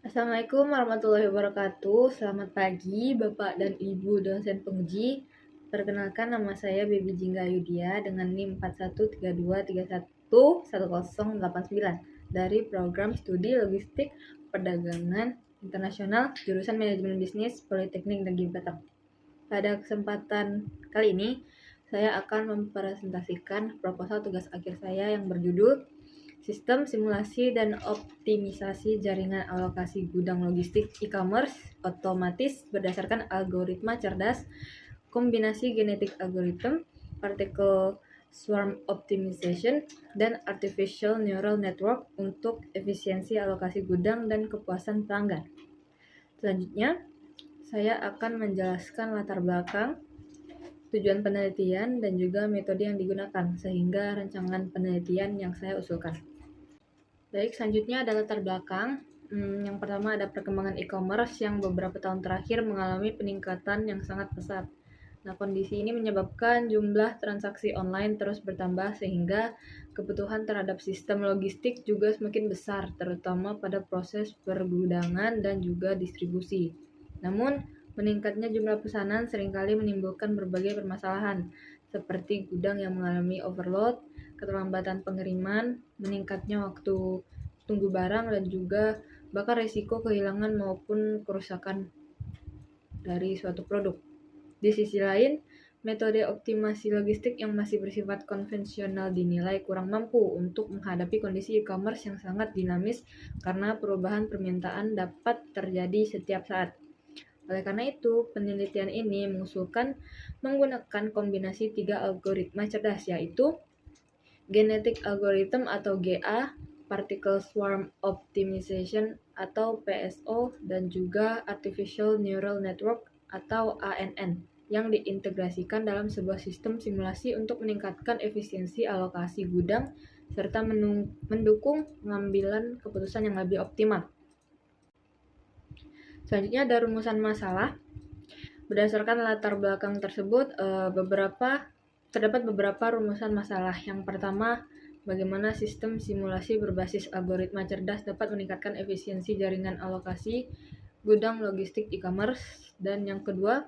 Assalamualaikum warahmatullahi wabarakatuh. Selamat pagi Bapak dan Ibu dosen penguji. Perkenalkan, nama saya Baby Jingga Yudia dengan NIM 4132311089 dari program studi logistik perdagangan internasional jurusan manajemen bisnis Politeknik Negeri Batam. Pada kesempatan kali ini, saya akan mempresentasikan proposal tugas akhir saya yang berjudul Sistem Simulasi dan Optimisasi Jaringan Alokasi Gudang Logistik E-commerce Otomatis berdasarkan algoritma cerdas, kombinasi genetik algorithm, particle swarm optimization, dan artificial neural network untuk efisiensi alokasi gudang dan kepuasan pelanggan. Selanjutnya, saya akan menjelaskan latar belakang, tujuan penelitian, dan juga metode yang digunakan, sehingga rancangan penelitian yang saya usulkan. Baik, selanjutnya ada latar belakang. Yang pertama ada perkembangan e-commerce yang beberapa tahun terakhir mengalami peningkatan yang sangat pesat. Nah, kondisi ini menyebabkan jumlah transaksi online terus bertambah sehingga kebutuhan terhadap sistem logistik juga semakin besar, terutama pada proses pergudangan dan juga distribusi. Namun, meningkatnya jumlah pesanan seringkali menimbulkan berbagai permasalahan, seperti gudang yang mengalami overload, keterlambatan pengiriman, meningkatnya waktu tunggu barang, dan juga bahkan risiko kehilangan maupun kerusakan dari suatu produk. Di sisi lain, metode optimasi logistik yang masih bersifat konvensional dinilai kurang mampu untuk menghadapi kondisi e-commerce yang sangat dinamis karena perubahan permintaan dapat terjadi setiap saat. Oleh karena itu, penelitian ini mengusulkan menggunakan kombinasi 3 algoritma cerdas, yaitu Genetic Algorithm atau GA, Particle Swarm Optimization atau PSO, dan juga Artificial Neural Network atau ANN yang diintegrasikan dalam sebuah sistem simulasi untuk meningkatkan efisiensi alokasi gudang serta mendukung pengambilan keputusan yang lebih optimal. Selanjutnya ada rumusan masalah. Berdasarkan latar belakang tersebut, terdapat beberapa rumusan masalah. Yang pertama, bagaimana sistem simulasi berbasis algoritma cerdas dapat meningkatkan efisiensi jaringan alokasi gudang logistik e-commerce. Dan yang kedua,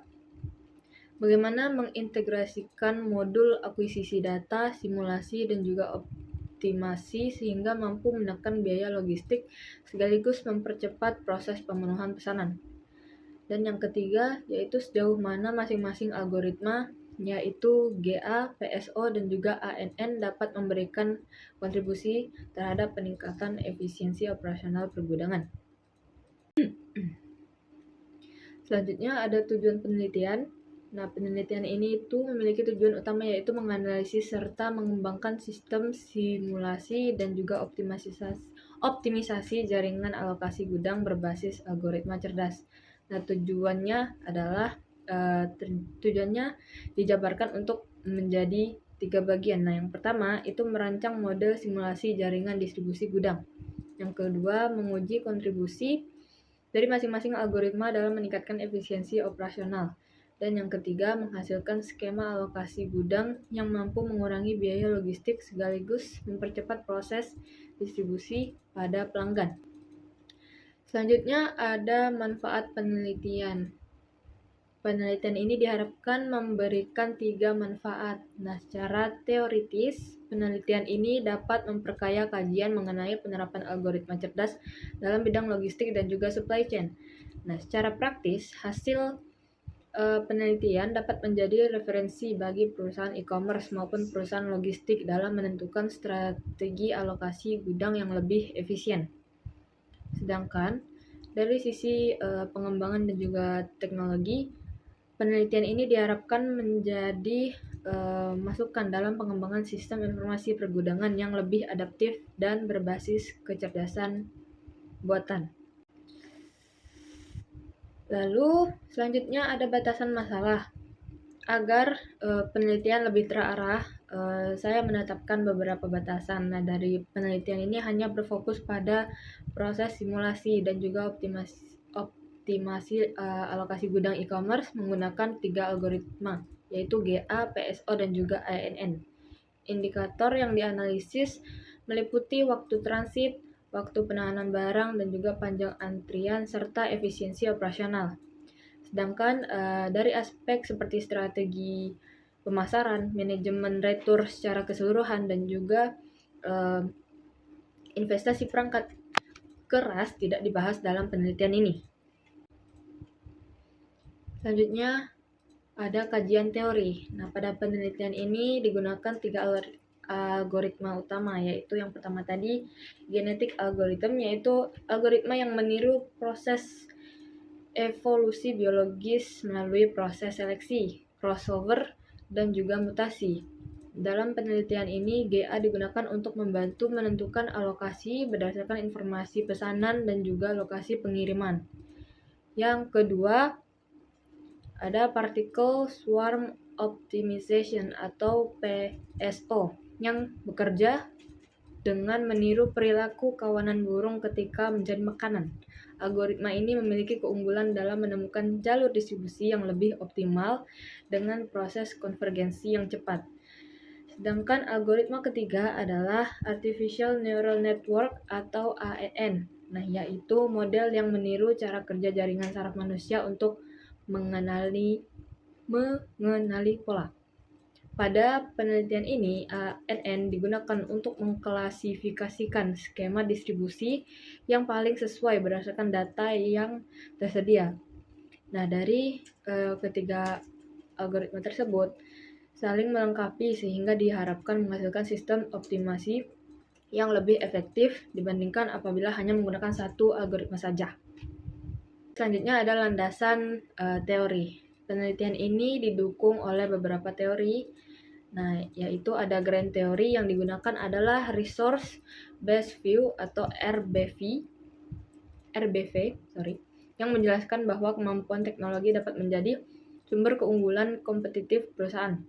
bagaimana mengintegrasikan modul akuisisi data, simulasi, dan juga optimasi sehingga mampu menekan biaya logistik sekaligus mempercepat proses pemenuhan pesanan. Dan yang ketiga, yaitu sejauh mana masing-masing algoritma, yaitu GA, PSO, dan juga ANN dapat memberikan kontribusi terhadap peningkatan efisiensi operasional pergudangan. Selanjutnya ada tujuan penelitian. Nah, penelitian ini itu memiliki tujuan utama yaitu menganalisis serta mengembangkan sistem simulasi dan juga optimisasi jaringan alokasi gudang berbasis algoritma cerdas. Nah, tujuannya dijabarkan untuk menjadi 3 bagian. Nah, yang pertama itu merancang model simulasi jaringan distribusi gudang. Yang kedua, menguji kontribusi dari masing-masing algoritma dalam meningkatkan efisiensi operasional. Dan yang ketiga, menghasilkan skema alokasi gudang yang mampu mengurangi biaya logistik sekaligus mempercepat proses distribusi pada pelanggan. Selanjutnya ada manfaat penelitian. Penelitian ini diharapkan memberikan 3 manfaat. Nah, secara teoritis, penelitian ini dapat memperkaya kajian mengenai penerapan algoritma cerdas dalam bidang logistik dan juga supply chain. Nah, secara praktis, hasil penelitian dapat menjadi referensi bagi perusahaan e-commerce maupun perusahaan logistik dalam menentukan strategi alokasi gudang yang lebih efisien. Sedangkan dari sisi pengembangan dan juga teknologi, penelitian ini diharapkan menjadi masukan dalam pengembangan sistem informasi pergudangan yang lebih adaptif dan berbasis kecerdasan buatan. Lalu selanjutnya ada batasan masalah. Agar penelitian lebih terarah, saya menetapkan beberapa batasan. Nah, dari penelitian ini hanya berfokus pada proses simulasi dan juga optimasi alokasi gudang e-commerce menggunakan 3 algoritma, yaitu GA, PSO, dan juga ANN. Indikator yang dianalisis meliputi waktu transit, waktu penanganan barang, dan juga panjang antrian, serta efisiensi operasional. Sedangkan dari aspek seperti strategi pemasaran, manajemen retur secara keseluruhan, dan juga investasi perangkat keras tidak dibahas dalam penelitian ini. Selanjutnya ada kajian teori. Nah, pada penelitian ini digunakan 3 algoritma utama, yaitu yang pertama tadi genetik algorithm, yaitu algoritma yang meniru proses evolusi biologis melalui proses seleksi, crossover, dan juga mutasi. Dalam penelitian ini, GA digunakan untuk membantu menentukan alokasi berdasarkan informasi pesanan dan juga lokasi pengiriman. Yang kedua, ada Particle Swarm Optimization atau PSO yang bekerja dengan meniru perilaku kawanan burung ketika mencari makanan. Algoritma ini memiliki keunggulan dalam menemukan jalur distribusi yang lebih optimal dengan proses konvergensi yang cepat. Sedangkan algoritma ketiga adalah Artificial Neural Network atau ANN. Nah, yaitu model yang meniru cara kerja jaringan saraf manusia untuk mengenali pola. Pada penelitian ini, ANN digunakan untuk mengklasifikasikan skema distribusi yang paling sesuai berdasarkan data yang tersedia. Nah, dari ketiga algoritma tersebut saling melengkapi sehingga diharapkan menghasilkan sistem optimasi yang lebih efektif dibandingkan apabila hanya menggunakan satu algoritma saja. Selanjutnya ada landasan teori. Penelitian ini didukung oleh beberapa teori. Nah, yaitu ada grand teori yang digunakan adalah Resource Based View atau RBV, yang menjelaskan bahwa kemampuan teknologi dapat menjadi sumber keunggulan kompetitif perusahaan.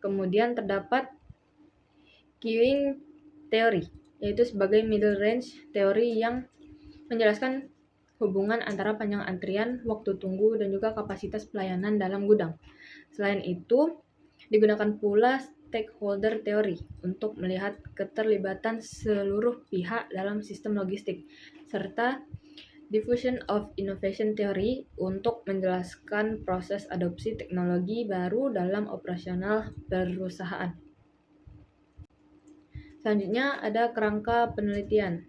Kemudian terdapat queuing teori, yaitu sebagai middle range teori yang menjelaskan hubungan antara panjang antrian, waktu tunggu, dan juga kapasitas pelayanan dalam gudang. Selain itu, digunakan pula stakeholder teori untuk melihat keterlibatan seluruh pihak dalam sistem logistik, serta diffusion of innovation theory untuk menjelaskan proses adopsi teknologi baru dalam operasional perusahaan. Selanjutnya ada kerangka penelitian.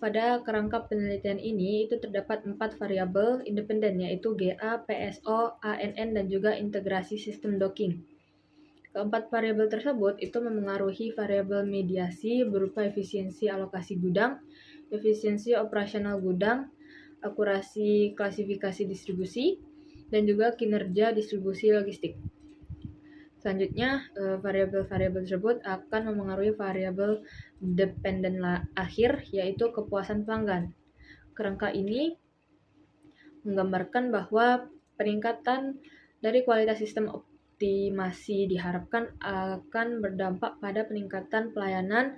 Pada kerangka penelitian ini itu terdapat 4 variabel independen, yaitu GA, PSO, ANN, dan juga integrasi sistem docking. Keempat variabel tersebut itu memengaruhi variabel mediasi berupa efisiensi alokasi gudang, efisiensi operasional gudang, akurasi klasifikasi distribusi, dan juga kinerja distribusi logistik. Selanjutnya, variabel-variabel tersebut akan memengaruhi variabel dependen akhir, yaitu kepuasan pelanggan. Kerangka ini menggambarkan bahwa peningkatan dari kualitas sistem optimasi diharapkan akan berdampak pada peningkatan pelayanan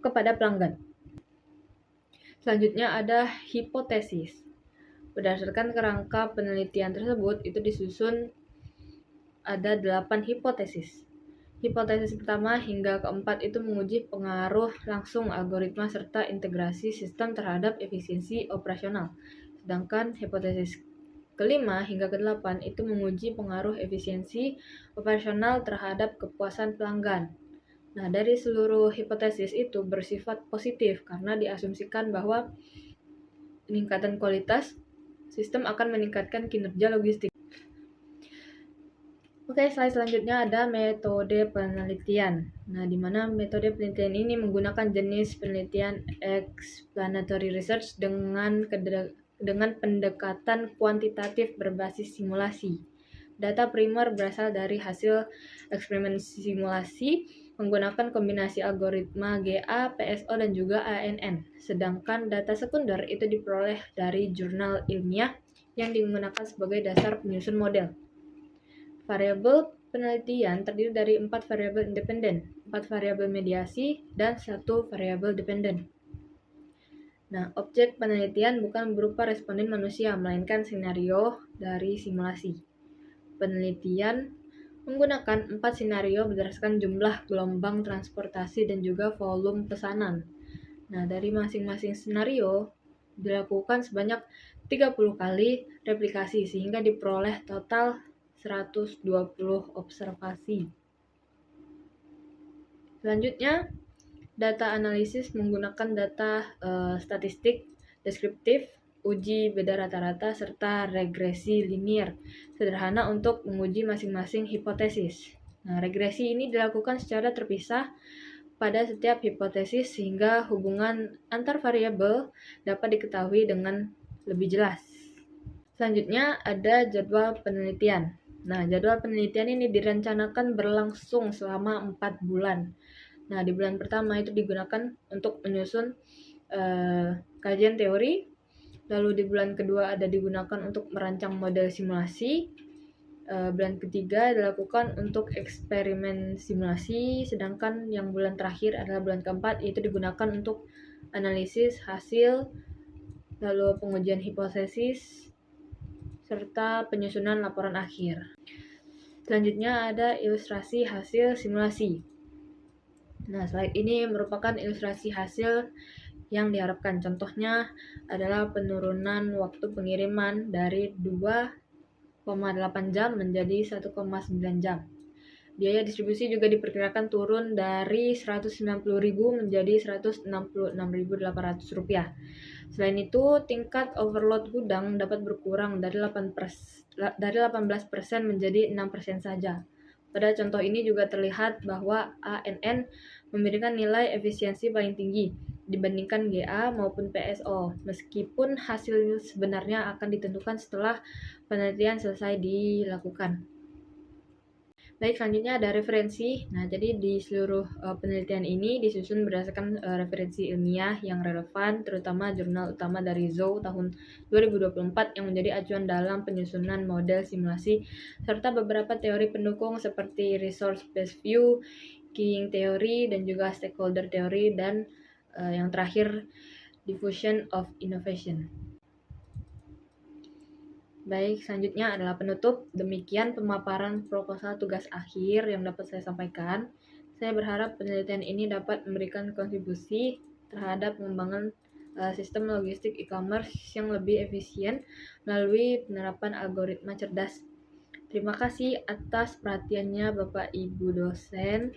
kepada pelanggan. Selanjutnya ada hipotesis. Berdasarkan kerangka penelitian tersebut, itu disusun ada 8 hipotesis. Hipotesis pertama hingga keempat itu menguji pengaruh langsung algoritma serta integrasi sistem terhadap efisiensi operasional. Sedangkan hipotesis kelima hingga kedelapan itu menguji pengaruh efisiensi operasional terhadap kepuasan pelanggan. Nah, dari seluruh hipotesis itu bersifat positif karena diasumsikan bahwa peningkatan kualitas sistem akan meningkatkan kinerja logistik. Oke, slide selanjutnya ada metode penelitian. Nah, di mana metode penelitian ini menggunakan jenis penelitian explanatory research dengan pendekatan kuantitatif berbasis simulasi. Data primer berasal dari hasil eksperimen simulasi menggunakan kombinasi algoritma GA, PSO, dan juga ANN. Sedangkan data sekunder itu diperoleh dari jurnal ilmiah yang digunakan sebagai dasar penyusun model. Variabel penelitian terdiri dari 4 variabel independen, 4 variabel mediasi, dan 1 variabel dependen. Nah, objek penelitian bukan berupa responden manusia, melainkan skenario dari simulasi. Penelitian menggunakan 4 skenario berdasarkan jumlah gelombang transportasi dan juga volume pesanan. Nah, dari masing-masing skenario dilakukan sebanyak 30 kali replikasi sehingga diperoleh total 120 observasi. Selanjutnya, data analisis menggunakan data statistik, deskriptif, uji beda rata-rata, serta regresi linier sederhana untuk menguji masing-masing hipotesis. Nah, regresi ini dilakukan secara terpisah pada setiap hipotesis sehingga hubungan antar variabel dapat diketahui dengan lebih jelas. Selanjutnya ada jadwal penelitian. Nah, jadwal penelitian ini direncanakan berlangsung selama 4 bulan. Nah, di bulan pertama itu digunakan untuk menyusun kajian teori, lalu di bulan kedua ada digunakan untuk merancang model simulasi, bulan ketiga dilakukan untuk eksperimen simulasi, sedangkan yang bulan terakhir adalah bulan keempat, yaitu digunakan untuk analisis hasil, lalu pengujian hipotesis, serta penyusunan laporan akhir. Selanjutnya ada ilustrasi hasil simulasi. Nah, slide ini merupakan ilustrasi hasil yang diharapkan. Contohnya adalah penurunan waktu pengiriman dari 2,8 jam menjadi 1,9 jam. Biaya distribusi juga diperkirakan turun dari 190.000 menjadi 166.800 rupiah. Selain itu, tingkat overload gudang dapat berkurang dari 18% menjadi 6% saja. Pada contoh ini juga terlihat bahwa ANN memberikan nilai efisiensi paling tinggi dibandingkan GA maupun PSO, meskipun hasil sebenarnya akan ditentukan setelah penelitian selesai dilakukan. Baik, selanjutnya ada referensi. Nah, jadi di seluruh penelitian ini disusun berdasarkan referensi ilmiah yang relevan, terutama jurnal utama dari Zhou tahun 2024 yang menjadi acuan dalam penyusunan model simulasi, serta beberapa teori pendukung seperti resource-based view, keying theory, dan juga stakeholder theory, dan yang terakhir diffusion of innovation. Baik, selanjutnya adalah penutup. Demikian pemaparan proposal tugas akhir yang dapat saya sampaikan. Saya berharap penelitian ini dapat memberikan kontribusi terhadap pengembangan sistem logistik e-commerce yang lebih efisien melalui penerapan algoritma cerdas. Terima kasih atas perhatiannya Bapak Ibu dosen.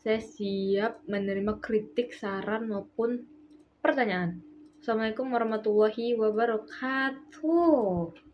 Saya siap menerima kritik, saran, maupun pertanyaan. Assalamualaikum warahmatullahi wabarakatuh.